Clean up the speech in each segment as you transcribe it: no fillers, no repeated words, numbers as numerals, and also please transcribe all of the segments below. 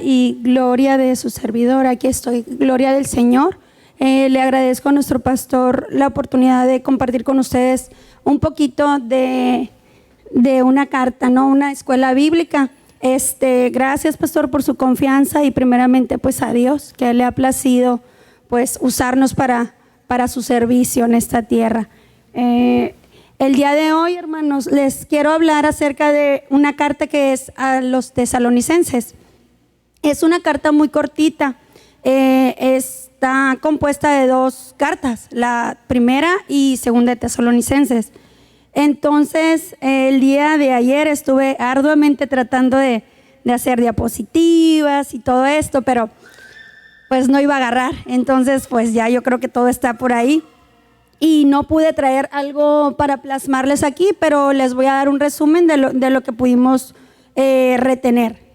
Y gloria de su servidor, aquí estoy, gloria del Señor. Le agradezco a nuestro pastor la oportunidad de compartir con ustedes un poquito de una carta, ¿no? Una escuela bíblica. Gracias, pastor, por su confianza y primeramente pues a Dios, que le ha placido pues usarnos para su servicio en esta tierra. El día de hoy, hermanos, les quiero hablar acerca de una carta que es a los tesalonicenses. Es una carta muy cortita, está compuesta de dos cartas, la primera y segunda de Tesalonicenses. Entonces, el día de ayer estuve arduamente tratando de hacer diapositivas y todo esto, pero pues no iba a agarrar. Entonces, pues ya yo creo que todo está por ahí. Y no pude traer algo para plasmarles aquí, pero les voy a dar un resumen de lo que pudimos retener.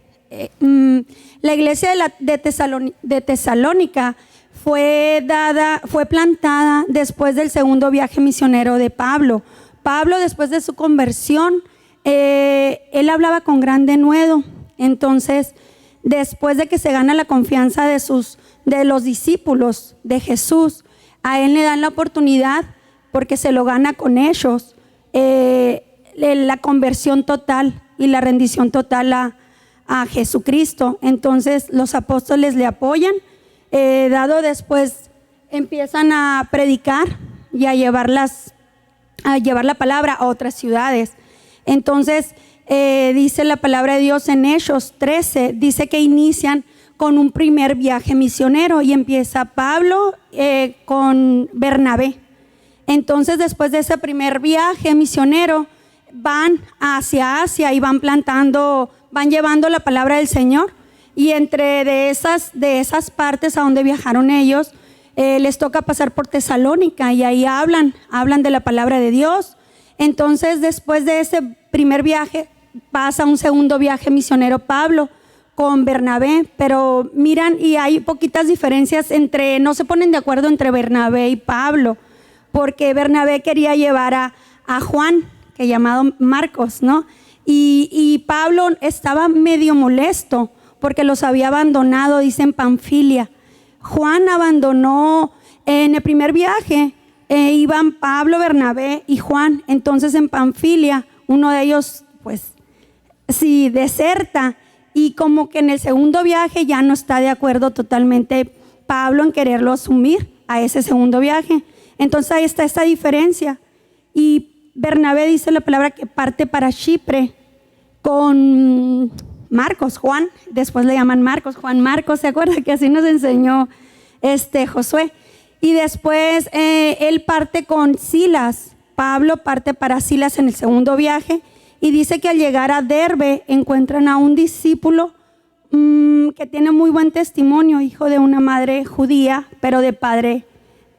La iglesia de Tesalónica fue plantada después del segundo viaje misionero de Pablo. Pablo, después de su conversión, él hablaba con gran denuedo. Entonces, después de que se gana la confianza de los discípulos de Jesús, a él le dan la oportunidad, porque se lo gana con ellos, la conversión total y la rendición total a Jesucristo. Entonces los apóstoles le apoyan, dado después empiezan a predicar y a llevar la palabra a otras ciudades. Entonces dice la palabra de Dios en Hechos 13, dice que inician con un primer viaje misionero y empieza Pablo con Bernabé. Entonces después de ese primer viaje misionero van hacia Asia y van llevando la palabra del Señor, y de esas partes a donde viajaron ellos, les toca pasar por Tesalónica y ahí hablan de la palabra de Dios. Entonces después de ese primer viaje pasa un segundo viaje misionero Pablo con Bernabé, pero miran, y hay poquitas diferencias no se ponen de acuerdo entre Bernabé y Pablo, porque Bernabé quería llevar a Juan, que llamado Marcos, ¿no? Y Pablo estaba medio molesto porque los había abandonado, dice, en Panfilia. Juan abandonó en el primer viaje, iban Pablo, Bernabé y Juan. Entonces en Panfilia uno de ellos pues sí deserta, y como que en el segundo viaje ya no está de acuerdo totalmente Pablo en quererlo asumir a ese segundo viaje. Entonces ahí está esta diferencia. Y Bernabé, dice la palabra, que parte para Chipre con Marcos, Juan, después le llaman Marcos, Juan Marcos, ¿se acuerda? Que así nos enseñó Josué. Y después él parte con Silas. Pablo parte para Silas en el segundo viaje, y dice que al llegar a Derbe encuentran a un discípulo que tiene muy buen testimonio, hijo de una madre judía, pero de padre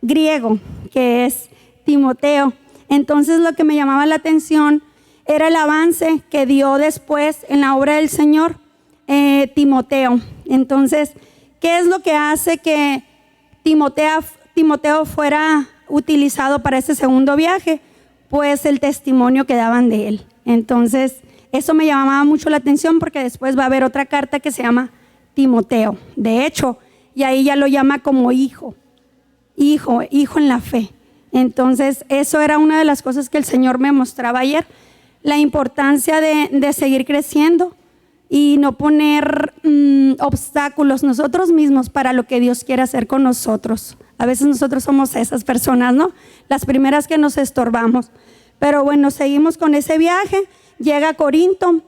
griego, que es Timoteo. Entonces lo que me llamaba la atención era el avance que dio después en la obra del Señor Timoteo. Entonces, ¿qué es lo que hace que Timoteo fuera utilizado para ese segundo viaje? Pues el testimonio que daban de él. Entonces, eso me llamaba mucho la atención, porque después va a haber otra carta que se llama Timoteo, de hecho, y ahí ya lo llama como hijo en la fe. Entonces, eso era una de las cosas que el Señor me mostraba ayer, la importancia de seguir creciendo y no poner obstáculos nosotros mismos para lo que Dios quiere hacer con nosotros. A veces nosotros somos esas personas, ¿no? Las primeras que nos estorbamos. Pero bueno, seguimos con ese viaje. Llega a Corinto,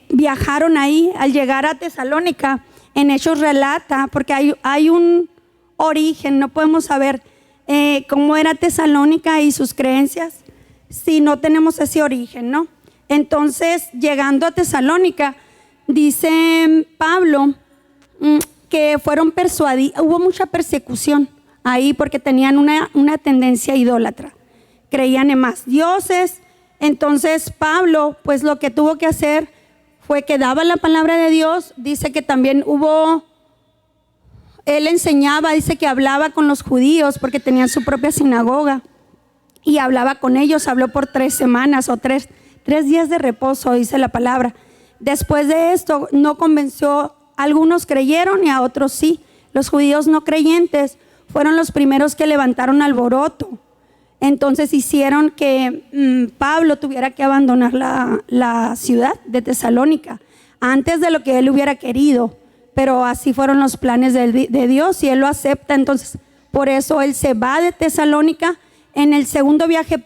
viajaron ahí. Al llegar a Tesalónica, en Hechos relata, porque hay un origen, no podemos saber cómo era Tesalónica y sus creencias si no tenemos ese origen, ¿no? Entonces, llegando a Tesalónica, dice Pablo que fueron persuadidos, hubo mucha persecución ahí porque tenían una tendencia idólatra, creían en más dioses. Entonces Pablo, pues lo que tuvo que hacer fue que daba la palabra de Dios. Dice que también él enseñaba, dice que hablaba con los judíos porque tenían su propia sinagoga, y hablaba con ellos. Habló por 3 semanas o tres días de reposo, dice la palabra. Después de esto no convenció algunos creyeron y a otros sí. Los judíos no creyentes fueron los primeros que levantaron alboroto. Entonces hicieron que Pablo tuviera que abandonar la ciudad de Tesalónica antes de lo que él hubiera querido. Pero así fueron los planes de Dios y él lo acepta. Entonces, por eso él se va de Tesalónica. En el segundo viaje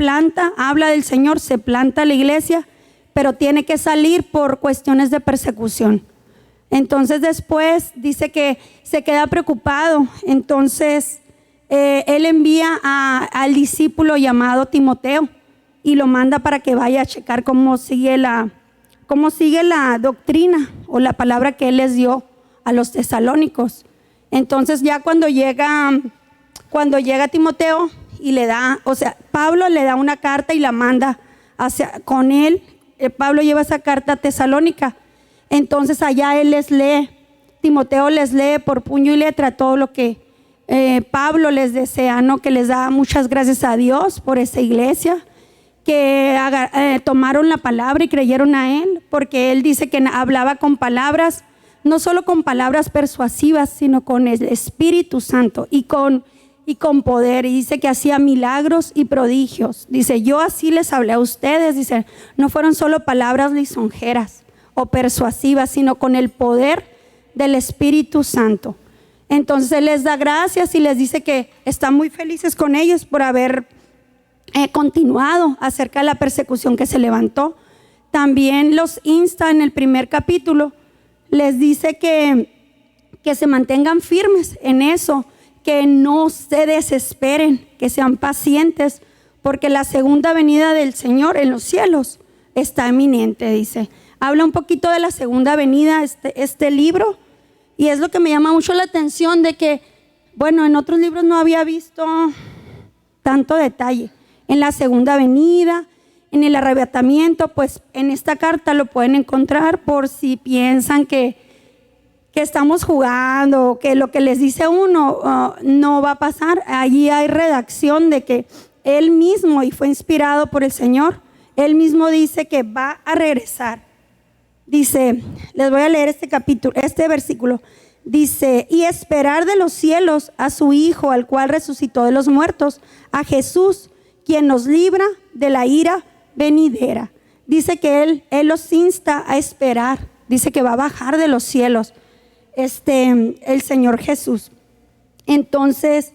habla del Señor, se planta la iglesia, pero tiene que salir por cuestiones de persecución. Entonces después dice que se queda preocupado. Entonces él envía al discípulo llamado Timoteo y lo manda para que vaya a checar cómo sigue la doctrina o la palabra que él les dio a los tesalónicos. Entonces ya cuando llega Timoteo y Pablo le da una carta y la manda con él. Pablo lleva esa carta a Tesalónica. Entonces allá él les lee, Timoteo les lee por puño y letra todo lo que Pablo les desea, ¿no? Que les da muchas gracias a Dios por esa iglesia, que tomaron la palabra y creyeron a él, porque él dice que hablaba con palabras, no solo con palabras persuasivas, sino con el Espíritu Santo y con poder. Y dice que hacía milagros y prodigios. Dice, yo así les hablé a ustedes. Dice, no fueron solo palabras lisonjeras o persuasivas, sino con el poder del Espíritu Santo. Entonces él les da gracias y les dice que están muy felices con ellos por haber continuado acerca de la persecución que se levantó. También los insta en el primer capítulo, les dice que se mantengan firmes en eso, que no se desesperen, que sean pacientes, porque la segunda venida del Señor en los cielos está inminente, dice. Habla un poquito de la segunda venida este libro, y es lo que me llama mucho la atención, de que, bueno, en otros libros no había visto tanto detalle. En la segunda venida, en el arrebatamiento, pues en esta carta lo pueden encontrar por si piensan que estamos jugando, que lo que les dice uno no va a pasar. Allí hay redacción de que él mismo, y fue inspirado por el Señor, él mismo dice que va a regresar. Dice, les voy a leer este versículo. Dice, y esperar de los cielos a su Hijo, al cual resucitó de los muertos, a Jesús, quien nos libra de la ira venidera. Dice que él los insta a esperar. Dice que va a bajar de los cielos el Señor Jesús. Entonces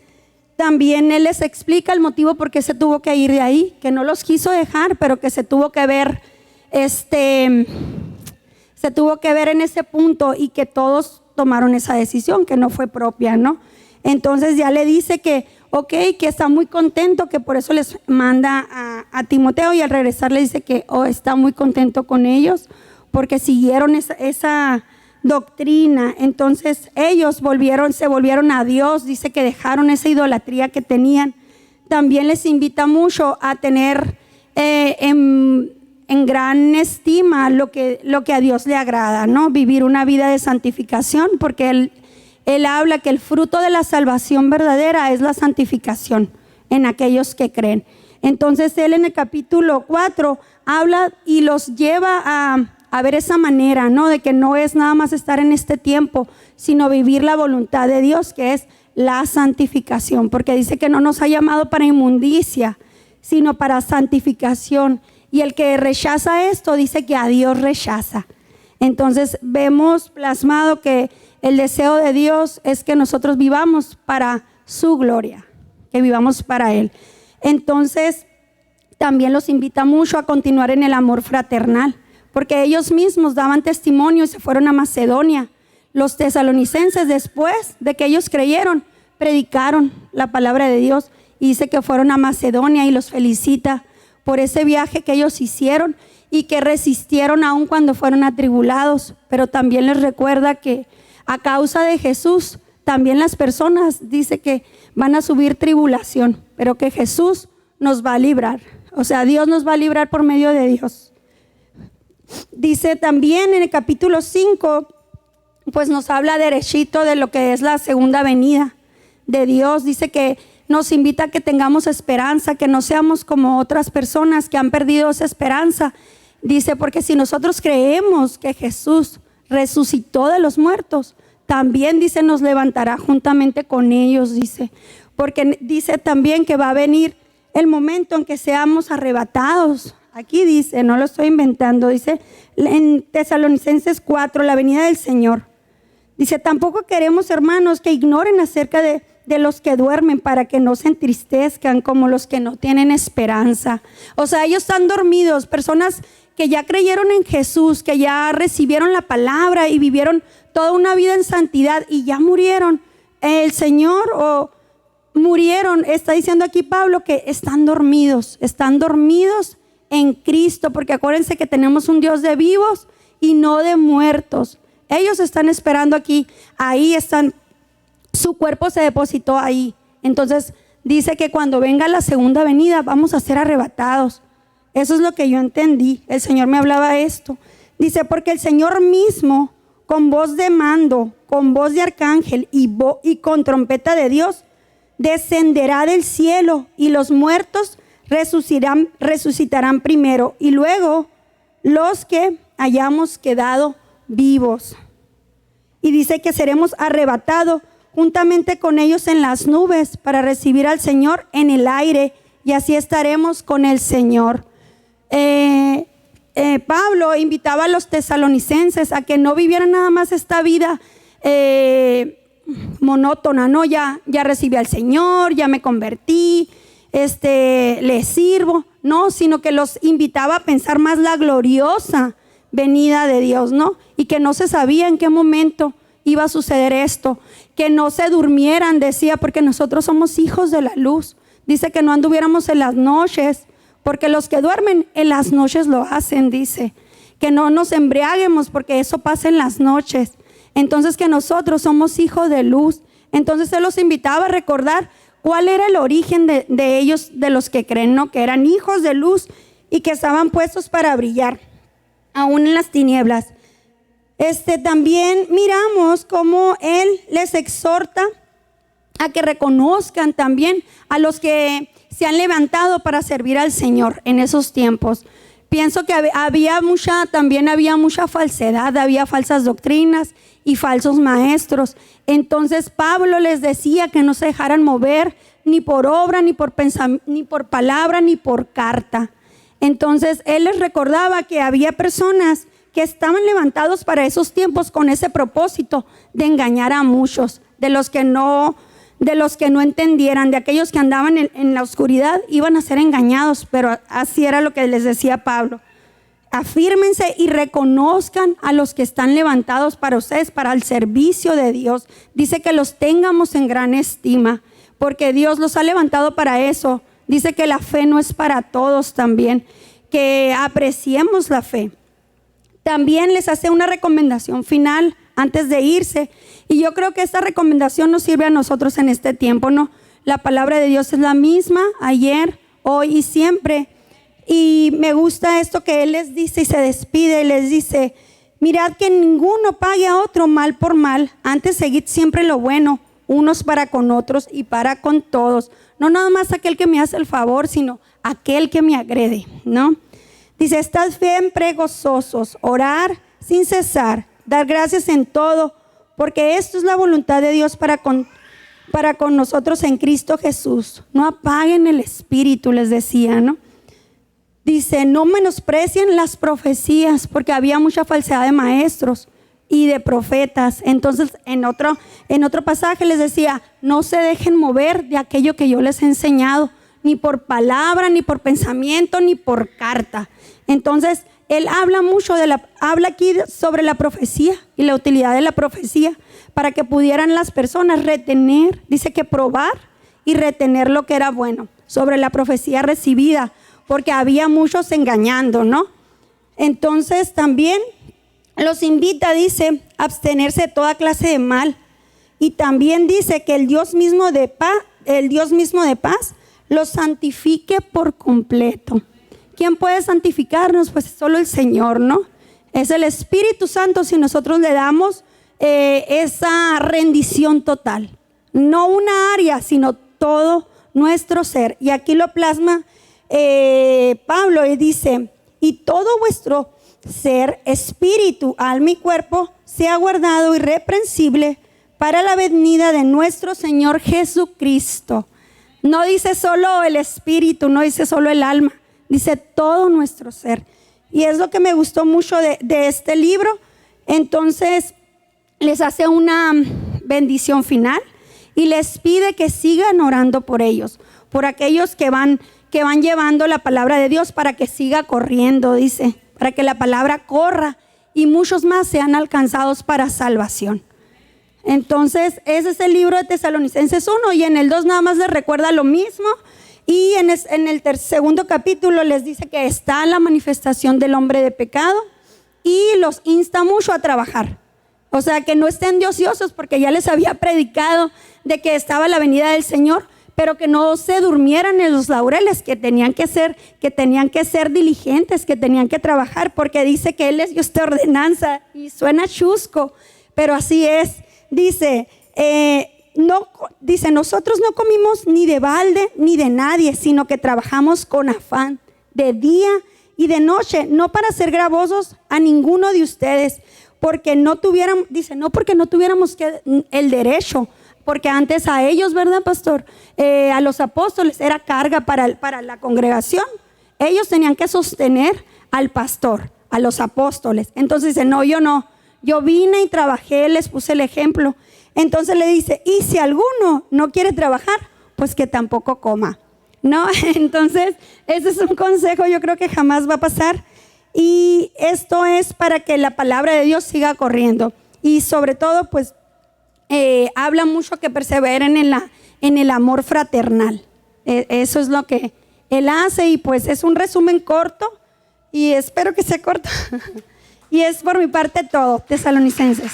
también él les explica el motivo por qué se tuvo que ir de ahí, que no los quiso dejar, pero que se tuvo que ver en ese punto, y que todos tomaron esa decisión que no fue propia, ¿no? Entonces ya le dice que que está muy contento, que por eso les manda a Timoteo, y al regresar le dice que está muy contento con ellos porque siguieron esa doctrina. Entonces ellos se volvieron a Dios. Dice que dejaron esa idolatría que tenían. También les invita mucho a tener en gran estima lo que a Dios le agrada, ¿no? Vivir una vida de santificación, porque Él habla que el fruto de la salvación verdadera es la santificación en aquellos que creen. Entonces él en el capítulo 4 habla y los lleva a ver esa manera, ¿no? De que no es nada más estar en este tiempo, sino vivir la voluntad de Dios, que es la santificación, porque dice que no nos ha llamado para inmundicia, sino para santificación. Y el que rechaza esto dice que a Dios rechaza. Entonces vemos plasmado que el deseo de Dios es que nosotros vivamos para su gloria, que vivamos para Él. Entonces también los invita mucho a continuar en el amor fraternal, porque ellos mismos daban testimonio y se fueron a Macedonia. Los tesalonicenses, después de que ellos creyeron, predicaron la palabra de Dios, y dice que fueron a Macedonia, y los felicita por ese viaje que ellos hicieron y que resistieron aún cuando fueron atribulados. Pero también les recuerda que a causa de Jesús, también las personas, dice que van a subir tribulación, pero que Jesús nos va a librar. O sea, Dios nos va a librar por medio de Dios. Dice también en el capítulo 5, pues nos habla derechito de lo que es la segunda venida de Dios. Dice que nos invita a que tengamos esperanza, que no seamos como otras personas que han perdido esa esperanza. Dice, porque si nosotros creemos que Jesús resucitó de los muertos, también dice nos levantará juntamente con ellos, dice, porque dice también que va a venir el momento en que seamos arrebatados. Aquí dice, no lo estoy inventando, dice en Tesalonicenses 4, la venida del Señor. Dice, tampoco queremos, hermanos, que ignoren acerca de los que duermen, para que no se entristezcan como los que no tienen esperanza. O sea, ellos están dormidos, personas que ya creyeron en Jesús, que ya recibieron la palabra y vivieron toda una vida en santidad y ya murieron. El Señor murieron, está diciendo aquí Pablo, que están dormidos en Cristo, porque acuérdense que tenemos un Dios de vivos y no de muertos. Ellos están esperando aquí, ahí están, su cuerpo se depositó ahí. Entonces dice que cuando venga la segunda venida vamos a ser arrebatados. Eso es lo que yo entendí. El Señor me hablaba esto. Dice, porque el Señor mismo, con voz de mando, con voz de arcángel y con trompeta de Dios, descenderá del cielo, y los muertos resucitarán primero, y luego los que hayamos quedado vivos. Y dice que seremos arrebatados juntamente con ellos en las nubes para recibir al Señor en el aire, y así estaremos con el Señor. Pablo invitaba a los tesalonicenses a que no vivieran nada más esta vida monótona, ¿no? Ya recibí al Señor, ya me convertí, le sirvo, no, sino que los invitaba a pensar más la gloriosa venida de Dios, ¿no? Y que no se sabía en qué momento iba a suceder esto, que no se durmieran, decía, porque nosotros somos hijos de la luz. Dice que no anduviéramos en las noches, porque los que duermen en las noches lo hacen, dice. Que no nos embriaguemos, porque eso pasa en las noches. Entonces, que nosotros somos hijos de luz. Entonces él los invitaba a recordar cuál era el origen de ellos, de los que creen, ¿no? Que eran hijos de luz y que estaban puestos para brillar, aún en las tinieblas. También miramos cómo él les exhorta a que reconozcan también a los que se han levantado para servir al Señor en esos tiempos. Pienso que había mucha falsedad, había falsas doctrinas y falsos maestros. Entonces Pablo les decía que no se dejaran mover ni por obra, ni por palabra, ni por carta. Entonces él les recordaba que había personas que estaban levantados para esos tiempos con ese propósito de engañar a muchos, de los que no entendieran, de aquellos que andaban en la oscuridad, iban a ser engañados. Pero así era lo que les decía Pablo: afírmense y reconozcan a los que están levantados para ustedes, para el servicio de Dios. Dice que los tengamos en gran estima, porque Dios los ha levantado para eso. Dice que la fe no es para todos también, que apreciemos la fe. También les hace una recomendación final antes de irse, y yo creo que esta recomendación nos sirve a nosotros en este tiempo, ¿no? La palabra de Dios es la misma ayer, hoy y siempre. Y me gusta esto que él les dice, y se despide y les dice: mirad que ninguno pague a otro mal por mal, antes seguid siempre lo bueno, unos para con otros y para con todos. No nada más aquel que me hace el favor, sino aquel que me agrede, ¿no? Dice: estad siempre gozosos, orar sin cesar, dar gracias en todo, porque esto es la voluntad de Dios para con nosotros en Cristo Jesús. No apaguen el espíritu, les decía, ¿no? Dice: no menosprecien las profecías, porque había mucha falsedad de maestros y de profetas. Entonces en otro pasaje les decía: no se dejen mover de aquello que yo les he enseñado, ni por palabra, ni por pensamiento, ni por carta. Entonces él habla aquí sobre la profecía y la utilidad de la profecía, para que pudieran las personas retener, dice que probar y retener lo que era bueno, sobre la profecía recibida, porque había muchos engañando, ¿no? Entonces también los invita, dice, a abstenerse de toda clase de mal, y también dice que el Dios mismo de paz los santifique por completo. ¿Quién puede santificarnos? Pues solo el Señor, ¿no? Es el Espíritu Santo, si nosotros le damos esa rendición total. No una área, sino todo nuestro ser. Y aquí lo plasma Pablo y dice: y todo vuestro ser, espíritu, alma y cuerpo, sea guardado irreprensible para la venida de nuestro Señor Jesucristo. No dice solo el espíritu, no dice solo el alma, dice todo nuestro ser. Y es lo que me gustó mucho de este libro. Entonces les hace una bendición final y les pide que sigan orando por ellos, por aquellos que van llevando la palabra de Dios, para que siga corriendo, dice, para que la palabra corra y muchos más sean alcanzados para salvación. Entonces ese es el libro de Tesalonicenses 1, y en el 2 nada más les recuerda lo mismo, y en el segundo capítulo les dice que está la manifestación del hombre de pecado y los insta mucho a trabajar. O sea, que no estén de ociosos, porque ya les había predicado de que estaba la venida del Señor, pero que no se durmieran en los laureles, que tenían que ser diligentes, que tenían que trabajar, porque dice que Él les dio esta ordenanza, y suena chusco, pero así es. Dice, nosotros no comimos ni de balde ni de nadie, sino que trabajamos con afán, de día y de noche, no para ser gravosos a ninguno de ustedes, porque no tuviéramos el derecho, porque antes a ellos, ¿verdad, pastor? A los apóstoles era carga para la congregación. Ellos tenían que sostener al pastor, a los apóstoles. Entonces dice, no, yo vine y trabajé, les puse el ejemplo. Entonces le dice, y si alguno no quiere trabajar, pues que tampoco coma, ¿no? Entonces ese es un consejo, yo creo que jamás va a pasar. Y esto es para que la palabra de Dios siga corriendo. Y sobre todo, pues, habla mucho que perseveren en el amor fraternal. Eso es lo que Él hace, y pues es un resumen corto, y espero que sea corto. Y es por mi parte todo, Tesalonicenses.